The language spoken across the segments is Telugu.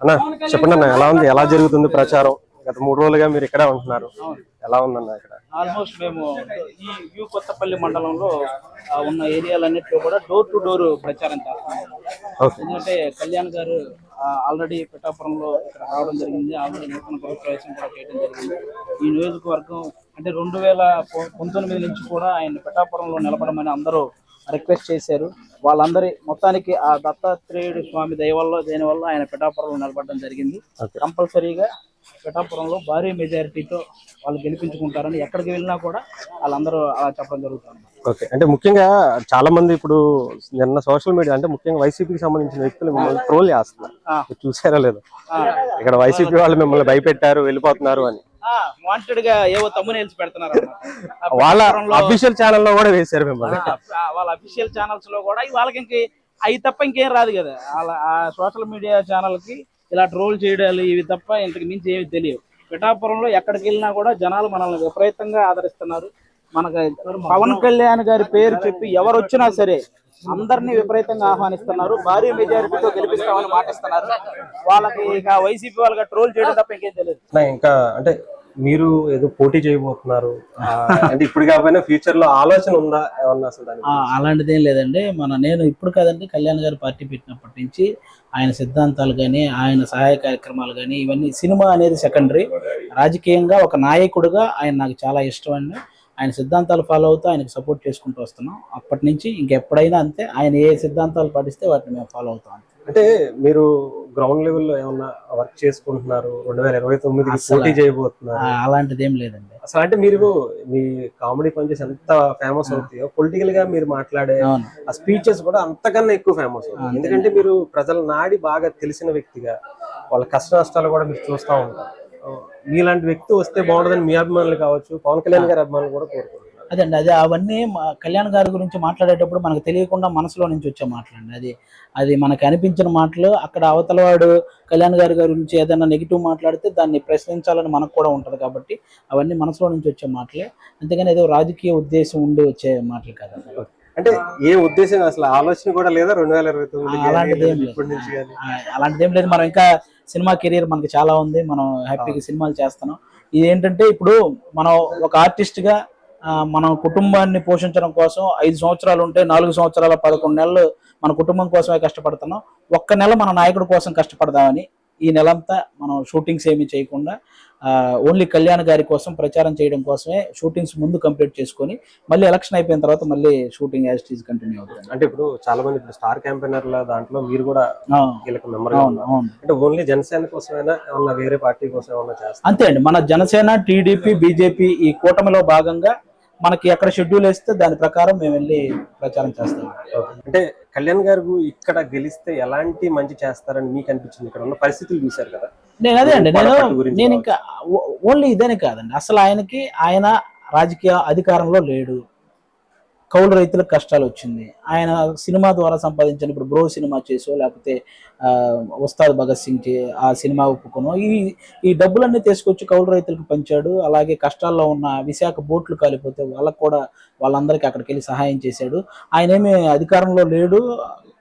అన్న చెప్పండి అన్న, ఎలా ఉంది, ఎలా జరుగుతుంది ప్రచారం? గత 3 రోజులుగా మీరు ఇక్కడే ఉంటున్నారు, ఎలా ఉందన్న ఇక్కడ? ఆల్మోస్ట్ మేము ఈ వ్యూ కొత్తపల్లి మండలంలో ఉన్న ఏరియాలన్నింటిలో కూడా డోర్ టు డోర్ ప్రచారం చేస్తున్నాం. ఎందుకంటే కళ్యాణ్ గారు ఆల్రెడీ పిఠాపురంలో ఇక్కడ రావడం జరిగింది, ఆల్రెడీ నూతన ప్రవేశం కూడా చేయడం జరిగింది. ఈ నియోజకవర్గం అంటే 2019 నుంచి కూడా ఆయన పిఠాపురంలో నిలబడమని అందరూ రిక్వెస్ట్ చేశారు. వాళ్ళందరి మొత్తానికి ఆ దత్తాత్రేయుడు స్వామి దేని వల్ల ఆయన పిఠాపురంలో నిలబడడం జరిగింది. కంపల్సరీగా పిఠాపురంలో భారీ మెజారిటీతో వాళ్ళు గెలిపించుకుంటారని ఎక్కడికి వెళ్ళినా కూడా వాళ్ళందరూ అలా చెప్పడం జరుగుతుంది. ఓకే, అంటే ముఖ్యంగా చాలా మంది ఇప్పుడు నిన్న సోషల్ మీడియా అంటే ముఖ్యంగా వైసీపీకి సంబంధించిన వ్యక్తులు మిమ్మల్ని ట్రోల్ చేస్తున్నారు, చూసారో లేదు? ఇక్కడ వైసీపీ వాళ్ళు మిమ్మల్ని భయపెట్టారు, వెళ్ళిపోతున్నారు అని వాంటెడ్ గా ఏవో తమ్మునేల్స్ పెడుతున్నారు. వాళ్ళ అఫీషియల్ ఛానల్ లో కూడా వేశారు మిమ్మల్ని. వాళ్ళ అఫీషియల్ ఛానల్స్ లో కూడా వాళ్ళకి ఇంక అవి తప్ప ఇంకేం రాదు కదా. ఆ సోషల్ మీడియా ఛానల్ కి ఇలా ట్రోల్ చేయడాలు ఇవి తప్ప ఇంతకు మించి ఏమి తెలియవు. పిఠాపురంలో ఎక్కడికి వెళ్ళినా కూడా జనాలు మనల్ని విపరీతంగా ఆదరిస్తున్నారు. మనకు పవన్ కళ్యాణ్ గారి పేరు చెప్పి ఎవరు వచ్చినా సరే అందరినీ విపరీతంగా ఆహ్వానిస్తున్నారు. భారీ మెజారిటీతో గెలిపిస్తామని మాటిస్తున్నారు. వాళ్ళకి ఇక వైసీపీ వాళ్ళకి ట్రోల్ చేయడం తప్ప ఇంకేం తెలియదు. ఇంకా అంటే మీరు ఏదో పోటీ చేయబోతున్నారు అంటే ఇప్పుడు కాకపోయినా ఫ్యూచర్ లో ఆలోచన ఉందా ఏమన్నా? అసలు అలాంటిదేం లేదండి. నేను ఇప్పుడు కాదండి, కళ్యాణ్ గారు పార్టీ పెట్టినప్పటి నుంచి ఆయన సిద్ధాంతాలు కానీ ఆయన సహాయ కార్యక్రమాలు కానీ ఇవన్నీ, సినిమా అనేది సెకండరీ. రాజకీయంగా ఒక నాయకుడిగా ఆయన నాకు చాలా ఇష్టం అండి. ఆయన సిద్ధాంతాలు ఫాలో అవుతూ ఆయనకు సపోర్ట్ చేసుకుంటూ వస్తున్నాం అప్పటి నుంచి. ఇంకెప్పుడైనా అంతే, ఆయన ఏ సిద్ధాంతాలు పాటిస్తే వాటిని మేము ఫాలో అవుతాం. అంటే మీరు గ్రౌండ్ లెవెల్లో ఏమన్నా వర్క్ చేసుకుంటున్నారు? 2029 పోటీ చేయబోతున్నారు? అలాంటిది ఏం లేదండి అసలు. అంటే మీరు మీ కామెడీ పనిచేసి ఎంత ఫేమస్ అవుతాయో, పొలిటికల్ గా మీరు మాట్లాడే ఆ స్పీచెస్ కూడా అంతకన్నా ఎక్కువ ఫేమస్ అవుతాయి. ఎందుకంటే మీరు ప్రజల నాడి బాగా తెలిసిన వ్యక్తిగా, వాళ్ళ కష్ట నష్టాలు కూడా మీరు చూస్తూ ఉంటారు. మీలాంటి వ్యక్తి వస్తే బాగుంటుందని మీ అభిమానులు కావచ్చు, పవన్ కళ్యాణ్ గారి అభిమానులు కూడా కోరుకుంటున్నారు. అదండి, అవన్నీ కళ్యాణ్ గారి గురించి మాట్లాడేటప్పుడు మనకు తెలియకుండా మనసులో నుంచి వచ్చే మాటలండి. అది మనకు అనిపించిన మాటలు. అక్కడ అవతలవాడు కళ్యాణ్ గారి గురించి ఏదైనా నెగిటివ్ మాట్లాడితే దాన్ని ప్రశ్నించాలని మనకు కూడా ఉంటుంది. కాబట్టి అవన్నీ మనసులో నుంచి వచ్చే మాటలే, అంతేగాని ఏదో రాజకీయ ఉద్దేశం ఉండి వచ్చే మాటలు కాదండి. అంటే ఏ ఉద్దేశం, అసలు ఆలోచన కూడా లేదా 2029? అలాంటిదేం లేదు. మనం ఇంకా సినిమా కెరీర్ మనకి చాలా ఉంది. మనం హ్యాపీగా సినిమాలు చేస్తున్నాం. ఇదేంటంటే ఇప్పుడు మనం ఒక ఆర్టిస్ట్ గా మన కుటుంబాన్ని పోషించడం కోసం 5 సంవత్సరాలు ఉంటే 4 సంవత్సరాల 11 నెలలు మన కుటుంబం కోసమే కష్టపడుతున్నాం. ఒక్క నెల మన నాయకుడి కోసం కష్టపడదామని ఈ నెలంతా మనం షూటింగ్స్ ఏమీ చేయకుండా ఓన్లీ కళ్యాణ్ గారి కోసం ప్రచారం చేయడం కోసమే షూటింగ్స్ ముందు కంప్లీట్ చేసుకొని మళ్ళీ ఎలక్షన్ అయిపోయిన తర్వాత మళ్ళీ shooting as it is continue అవుతుంది. అంటే ఇప్పుడు చాలా మంది ఇప్పుడు స్టార్ క్యాంపెయినర్ల దాంట్లో మీరు కూడా కీలక మెంబర్ గా ఉన్నారు. అంటే ఓన్లీ జనసేన కోసమైనా ఏమన్నా వేరే పార్టీ కోసం ఏమన్నా చేస్తారు? అంతే అండి, మన జనసేన, టీడీపీ, బీజేపీ ఈ కూటమిలో భాగంగా మనకి ఎక్కడ షెడ్యూల్ వేస్తే దాని ప్రకారం మేము వెళ్ళి ప్రచారం చేస్తాం. అంటే కళ్యాణ్ గారు ఇక్కడ గెలిస్తే ఎలాంటి మంచి చేస్తారని మీకు అనిపించింది? ఇక్కడ ఉన్న పరిస్థితులు చూశారు కదా. నేను ఇంకా ఓన్లీ ఇదేనే కాదండి, అసలు ఆయన రాజకీయ అధికారంలో లేడు. కౌలు రైతులకు కష్టాలు వచ్చింది. ఆయన సినిమా ద్వారా సంపాదించిన, ఇప్పుడు బ్రో సినిమా చేసో లేకపోతే ఉస్తాద్ భగత్ సింగ్ ఆ సినిమా ఒప్పుకోను, ఈ డబ్బులన్నీ తీసుకొచ్చి కౌలు రైతులకు పంచాడు. అలాగే కష్టాల్లో ఉన్న విశాఖ బోట్లు కాలిపోతే వాళ్ళకు కూడా వాళ్ళందరికీ అక్కడికి వెళ్ళి సహాయం చేశాడు. ఆయన ఏమి అధికారంలో లేడు,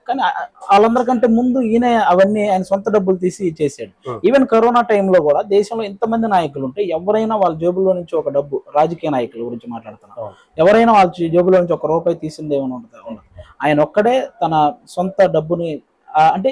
కానీ వాళ్ళందరికంటే ముందు ఈయన అవన్నీ ఆయన సొంత డబ్బులు తీసి చేశాడు. ఈవెన్ కరోనా టైంలో కూడా దేశంలో ఇంతమంది నాయకులు ఉంటే ఎవరైనా వాళ్ళ జేబులో నుంచి ఒక డబ్బు, రాజకీయ నాయకుల గురించి మాట్లాడుతున్నాం, ఎవరైనా వాళ్ళ జేబులో నుంచి ₹1 తీసింది ఏమైనా ఉంటుంది? ఆయన ఒక్కడే తన సొంత డబ్బుని, అంటే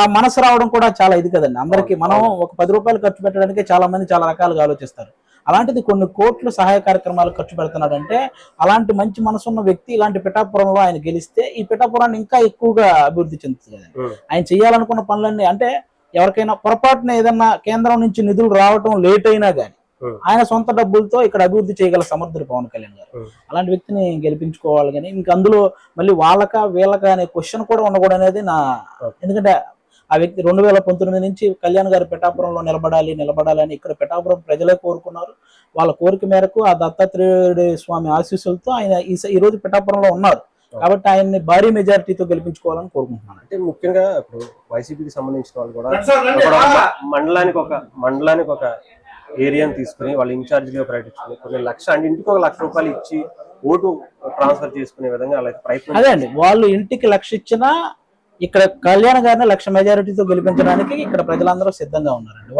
ఆ మనసు రావడం కూడా చాలా ఇది కదండి అందరికి. మనం ఒక ₹10 ఖర్చు పెట్టడానికి చాలా మంది చాలా రకాలుగా ఆలోచిస్తారు. అలాంటిది కొన్ని కోట్లు సహాయ కార్యక్రమాలు ఖర్చు పెడుతున్నాడు అంటే, అలాంటి మంచి మనసున్న వ్యక్తి ఇలాంటి పిఠాపురంలో ఆయన గెలిస్తే ఈ పిఠాపురాన్ని ఇంకా ఎక్కువగా అభివృద్ధి చెందుతుంది కదండి. ఆయన చేయాలనుకున్న పనులన్నీ, అంటే ఎవరికైనా పొరపాటున ఏదన్నా కేంద్రం నుంచి నిధులు రావటం లేట్ అయినా కానీ ఆయన సొంత డబ్బులతో ఇక్కడ అభివృద్ధి చేయగల సమర్థుడు పవన్ కళ్యాణ్ గారు. అలాంటి వ్యక్తిని గెలిపించుకోవాలి. కానీ ఇంకా అందులో మళ్ళీ వీళ్ళక అనే క్వశ్చన్ కూడా ఉండకూడదు అనేది నా, ఎందుకంటే ఆ వ్యక్తి 2019 నుంచి కళ్యాణ్ గారు పిఠాపురంలో నిలబడాలని ఇక్కడ పిఠాపురం ప్రజలే కోరుకున్నారు. వాళ్ళ కోరిక మేరకు ఆ దత్తాత్రేయుడి స్వామి ఆశీస్సులతో ఆయన ఈ రోజు పిఠాపురంలో ఉన్నారు. కాబట్టి ఆయన్ని భారీ మెజారిటీతో గెలిపించుకోవాలని కోరుకుంటున్నాను. అంటే ముఖ్యంగా ఇప్పుడు వైసీపీకి సంబంధించిన వాళ్ళు కూడా మండలానికి ఒక ఏరియాని తీసుకుని వాళ్ళ ఇన్ఛార్జిగా ప్రకటించుకుని కొన్ని ఇంటికి ₹1,00,000 ఇచ్చి ఓటు ట్రాన్స్ఫర్ చేసుకునే విధంగా అలాగే ప్రయత్నం. అదే అండి, వాళ్ళు ఇంటికి 1,00,000 ఇచ్చినా ఇక్కడ కళ్యాణ్ గారిని 1,00,000 మెజారిటీతో గెలిపించడానికి ఇక్కడ ప్రజలందరూ సిద్ధంగా ఉన్నారండి.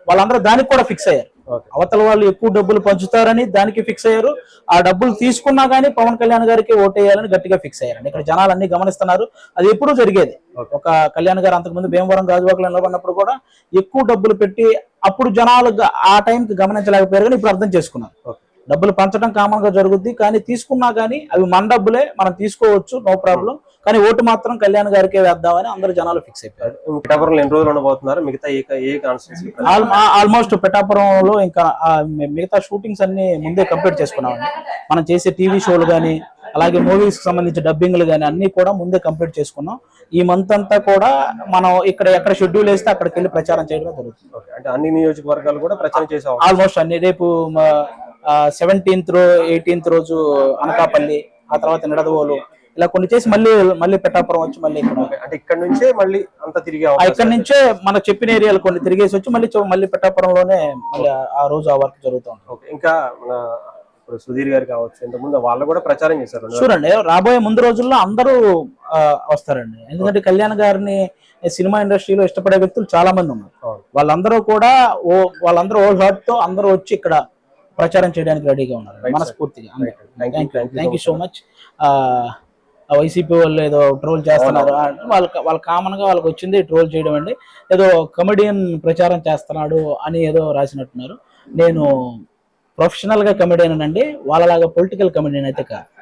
వాళ్ళందరూ దానికి కూడా ఫిక్స్ అయ్యారు. అవతల వాళ్ళు ఎక్కువ డబ్బులు పంచుతారని దానికి ఫిక్స్ అయ్యారు. ఆ డబ్బులు తీసుకున్నా గానీ పవన్ కళ్యాణ్ గారికి ఓటేయాలని గట్టిగా ఫిక్స్ అయ్యారండి. ఇక్కడ జనాలు అన్ని గమనిస్తున్నారు. అది ఎప్పుడూ జరిగేది. ఒక కళ్యాణ్ గారు అంతకుముందు భీమవరం గాజువాకలో నిలబడినప్పుడు కూడా ఎక్కువ డబ్బులు పెట్టి అప్పుడు జనాలు ఆ టైంకి గమనించలేకపోయారు, కానీ ఇప్పుడు అర్థం చేసుకున్నారు. డబ్బులు పంచడం కామన్ గా జరుగుద్ది, కానీ తీసుకున్నా గానీ అవి మన డబ్బులే, మనం తీసుకోవచ్చు, నో ప్రాబ్లం, కానీ ఓటు మాత్రం కళ్యాణ్ గారికే వేద్దామని అందరు జనాలు ఫిక్స్ అయిపోయారు. పిఠాపురంలో ఎన్ని రోజులు ఉండబోతున్నారు? మిగతా ఏ కాన్స్టిట్యూన్సీ? ఆల్మోస్ట్ పిఠాపురంలో ఇంకా మిగతా షూటింగ్స్ అన్ని ముందే కంప్లీట్ చేసుకున్నామండి. మనం చేసే టీవీ షోలు కానీ అలాగే మూవీస్ కి సంబంధించిన డబ్బింగ్లు కానీ అన్ని కూడా ముందే కంప్లీట్ చేసుకున్నాం. ఈ మంత్ అంతా కూడా మనం ఎక్కడ షెడ్యూల్ వేస్తే అక్కడికి వెళ్ళి ప్రచారం చేయడమే జరుగుతుంది. అంటే అన్ని నియోజకవర్గాలు కూడా ప్రచారం చేసే ఆల్మోస్ట్ అన్ని. రేపు 17th 18th రోజు అనకాపల్లి, ఆ తర్వాత నిడదవోలు, ఇలా కొన్ని చేసి మళ్ళీ పిఠాపురం వచ్చి మళ్ళీ ఇక్కడ, అంటే ఇక్కడ నుంచే మళ్ళీ అంతా తిరిగి ఇక్కడ నుంచే మనకు చెప్పిన ఏరియాలు కొన్ని తిరిగేసి వచ్చి మళ్ళీ పిఠాపురంలోనే మళ్ళీ ఆ రోజు ఆ వర్క్ జరుగుతూ ఉంటుంది. ఇంకా ఇప్పుడు సుధీర్ గారు కావచ్చు, ఇంతకుముందు వాళ్ళు కూడా ప్రచారం చేశారు. చూడండి, రాబోయే ముందు రోజుల్లో అందరూ వస్తారండి. ఎందుకంటే కళ్యాణ్ గారిని సినిమా ఇండస్ట్రీలో ఇష్టపడే వ్యక్తులు చాలా మంది ఉన్నారు. వాళ్ళందరూ ఓల్డ్ హార్ట్ తో అందరూ వచ్చి ఇక్కడ ప్రచారం చేయడానికి రెడీగా ఉన్నారు మనస్ఫూర్తిగా. Thank you so much. YCP వాళ్ళు ఏదో ట్రోల్ చేస్తున్నారు, వాళ్ళ కామన్ గా వాళ్ళకి వచ్చింది ట్రోల్ చేయడం అండి. ఏదో కమెడియన్ ప్రచారం చేస్తున్నాడు అని ఏదో రాసినట్టున్నారు. నేను ప్రొఫెషనల్ గా కమెడియన్ అండి, వాళ్ళలాగా పొలిటికల్ కమెడియన్ అయితే కాదు.